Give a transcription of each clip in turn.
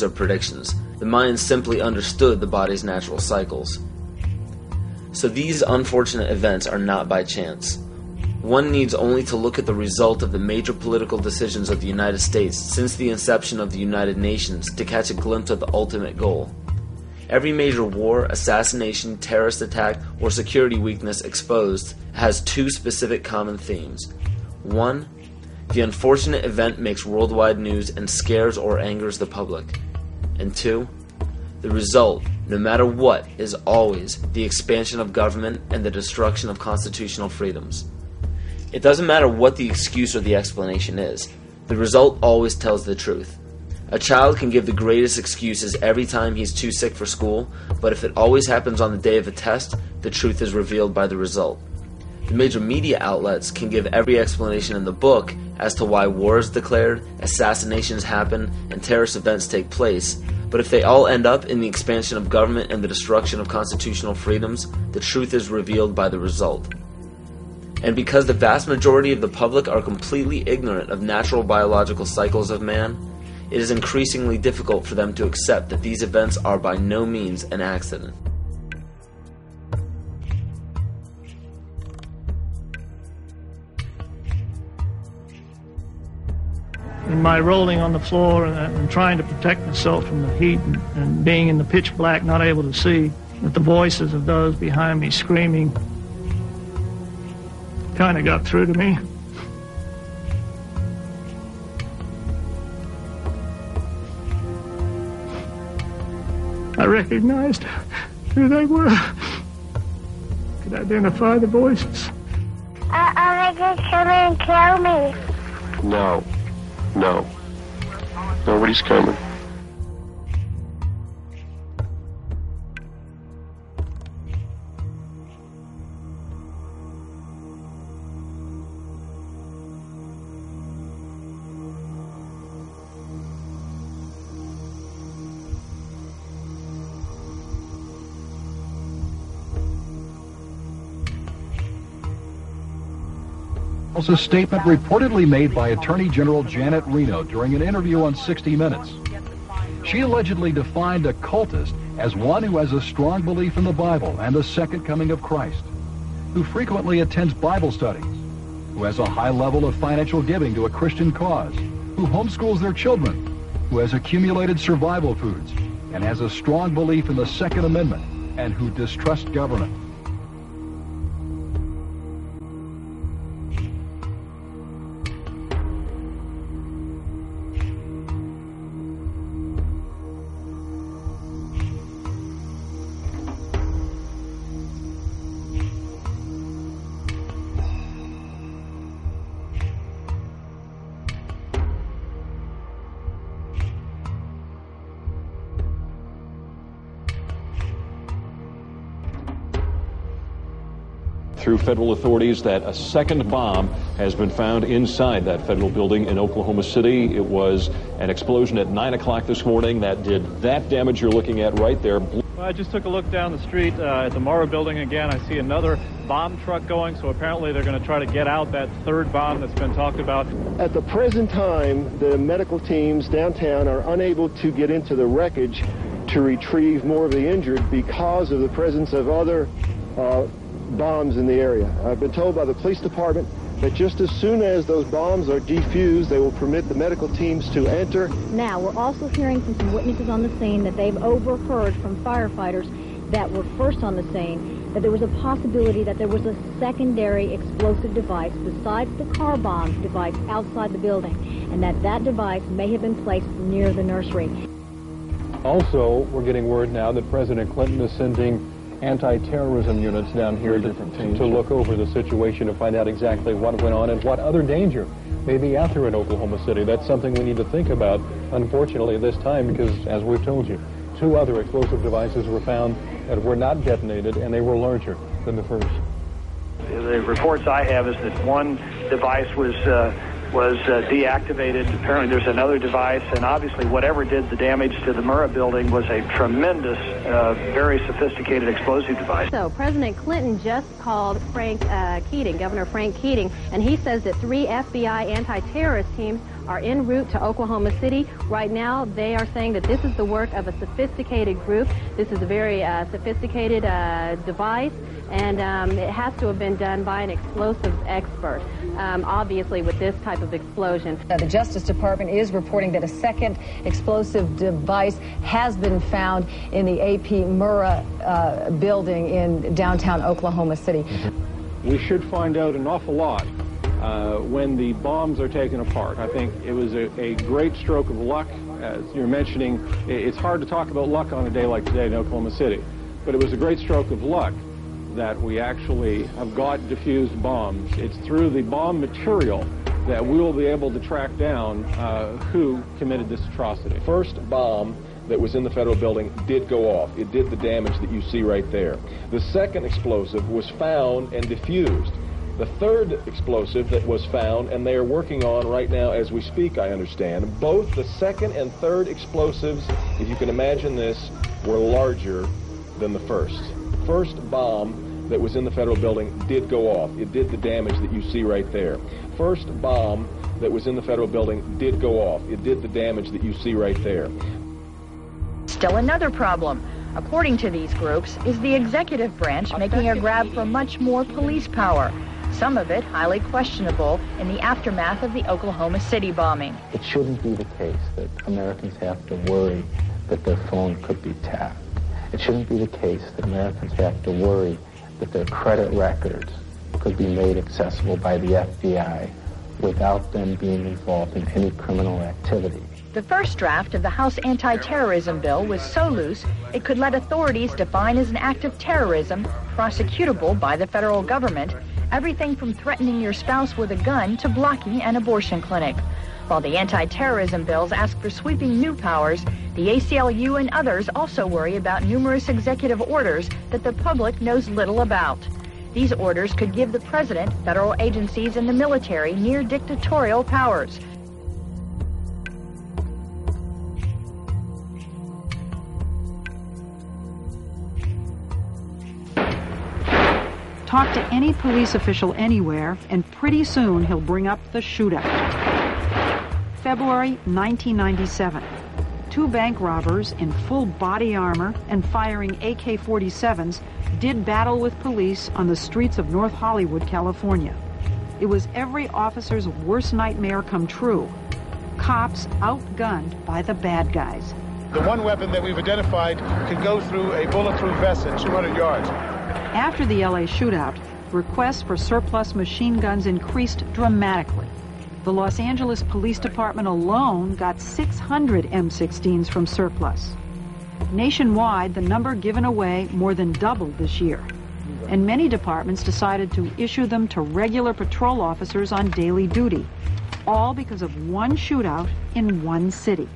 or predictions. The Mayans simply understood the body's natural cycles. So these unfortunate events are not by chance. One needs only to look at the result of the major political decisions of the United States since the inception of the United Nations to catch a glimpse of the ultimate goal. Every major war, assassination, terrorist attack, or security weakness exposed has two specific common themes. One, the unfortunate event makes worldwide news and scares or angers the public. And two, the result, no matter what, is always the expansion of government and the destruction of constitutional freedoms. It doesn't matter what the excuse or the explanation is, the result always tells the truth. A child can give the greatest excuses every time he's too sick for school, but if it always happens on the day of a test, the truth is revealed by the result. The major media outlets can give every explanation in the book as to why war is declared, assassinations happen, and terrorist events take place, but if they all end up in the expansion of government and the destruction of constitutional freedoms, the truth is revealed by the result. And because the vast majority of the public are completely ignorant of natural biological cycles of man, it is increasingly difficult for them to accept that these events are by no means an accident. In my rolling on the floor and trying to protect myself from the heat and being in the pitch black, not able to see, that the voices of those behind me screaming kind of got through to me. I recognized who they were. Could identify the voices. Are they going to come and kill me? No. No. Nobody's coming. Was a statement reportedly made by Attorney General Janet Reno during an interview on 60 Minutes. She allegedly defined a cultist as one who has a strong belief in the Bible and the second coming of Christ, who frequently attends Bible studies, who has a high level of financial giving to a Christian cause, who homeschools their children, who has accumulated survival foods, and has a strong belief in the Second Amendment, and who distrusts government. Through federal authorities that a second bomb has been found inside that federal building in Oklahoma City. It was an explosion at 9 o'clock this morning that did that damage you're looking at right there. I just took a look down the street at the Murrah building again. I see another bomb truck going, so apparently they're going to try to get out that third bomb that's been talked about. At the present time, the medical teams downtown are unable to get into the wreckage to retrieve more of the injured because of the presence of other bombs in the area. I've been told by the police department that just as soon as those bombs are defused, they will permit the medical teams to enter. Now, we're also hearing from some witnesses on the scene that they've overheard from firefighters that were first on the scene that there was a possibility that there was a secondary explosive device besides the car bomb device outside the building, and that device may have been placed near the nursery. Also, we're getting word now that President Clinton is sending anti-terrorism units down here to look over the situation to find out exactly what went on and what other danger may be out there in Oklahoma City. That's something we need to think about, unfortunately, this time, because, as we've told you, 2 other explosive devices were found that were not detonated, and they were larger than the first. The reports I have is that one device was deactivated. Apparently there's another device, and obviously whatever did the damage to the Murrah building was a tremendous, very sophisticated explosive device. So President Clinton just called Frank Keating, Governor Frank Keating, and he says that 3 FBI anti-terrorist teams are en route to Oklahoma City. Right now, they are saying that this is the work of a sophisticated group. This is a very sophisticated device, and it has to have been done by an explosives expert, obviously with this type of explosion. Now, the Justice Department is reporting that a second explosive device has been found in the A.P. Murrah building in downtown Oklahoma City. We should find out an awful lot when the bombs are taken apart. I think it was a great stroke of luck. As you're mentioning, it's hard to talk about luck on a day like today in Oklahoma City, but it was a great stroke of luck that we actually have got diffused bombs. It's through the bomb material that we will be able to track down who committed this atrocity. First bomb that was in the federal building did go off. It did the damage that you see right there. The second explosive was found and diffused. The third explosive that was found, and they are working on right now as we speak, I understand, both the second and third explosives, if you can imagine this, were larger than the first. The first bomb that was in the federal building did go off. It did the damage that you see right there. First bomb that was in the federal building did go off. It did the damage that you see right there. Still another problem, according to these groups, is the executive branch making a grab for much more police power, some of it highly questionable in the aftermath of the Oklahoma City bombing. It shouldn't be the case that Americans have to worry that their phone could be tapped. It shouldn't be the case that Americans have to worry that their credit records could be made accessible by the FBI without them being involved in any criminal activity. The first draft of the House anti-terrorism bill was so loose it could let authorities define as an act of terrorism, prosecutable by the federal government, everything from threatening your spouse with a gun to blocking an abortion clinic. While the anti-terrorism bills ask for sweeping new powers, the ACLU and others also worry about numerous executive orders that the public knows little about. These orders could give the president, federal agencies, and the military near dictatorial powers. Talk to any police official anywhere, and pretty soon he'll bring up the shootout. February 1997. Two bank robbers in full body armor and firing AK-47s did battle with police on the streets of North Hollywood, California. It was every officer's worst nightmare come true. Cops outgunned by the bad guys. The one weapon that we've identified can go through a bulletproof vest at 200 yards. After the LA shootout, requests for surplus machine guns increased dramatically. The Los Angeles Police Department alone got 600 M16s from surplus. Nationwide, the number given away more than doubled this year, and many departments decided to issue them to regular patrol officers on daily duty, all because of one shootout in one city.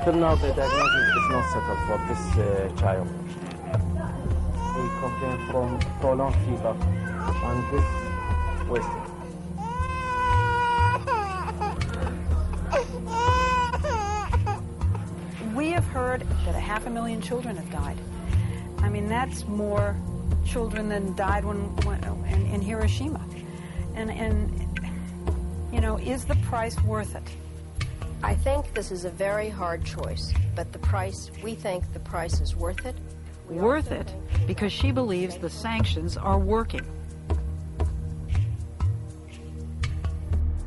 Till now, the diagnosis is not settled for this child. He complained from prolonged fever and this wasting. We have heard that 500,000 children have died. I mean, that's more children than died in Hiroshima. And you know, is the price worth it? I think this is a very hard choice, but we think the price is worth it. Worth it because she believes the sanctions are working.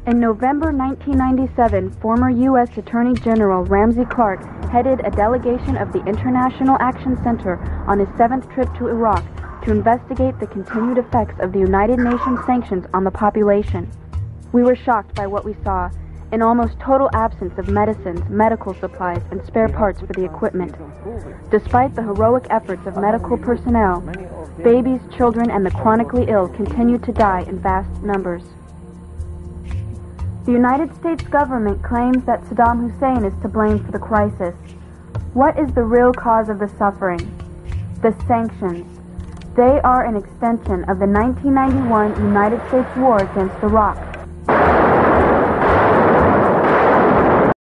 In November 1997, former U.S. Attorney General Ramsey Clark headed a delegation of the International Action Center on his 7th trip to Iraq to investigate the continued effects of the United Nations sanctions on the population. We were shocked by what we saw. An almost total absence of medicines, medical supplies, and spare parts for the equipment. Despite the heroic efforts of medical personnel, babies, children, and the chronically ill continued to die in vast numbers. The United States government claims that Saddam Hussein is to blame for the crisis. What is the real cause of the suffering? The sanctions. They are an extension of the 1991 United States war against Iraq.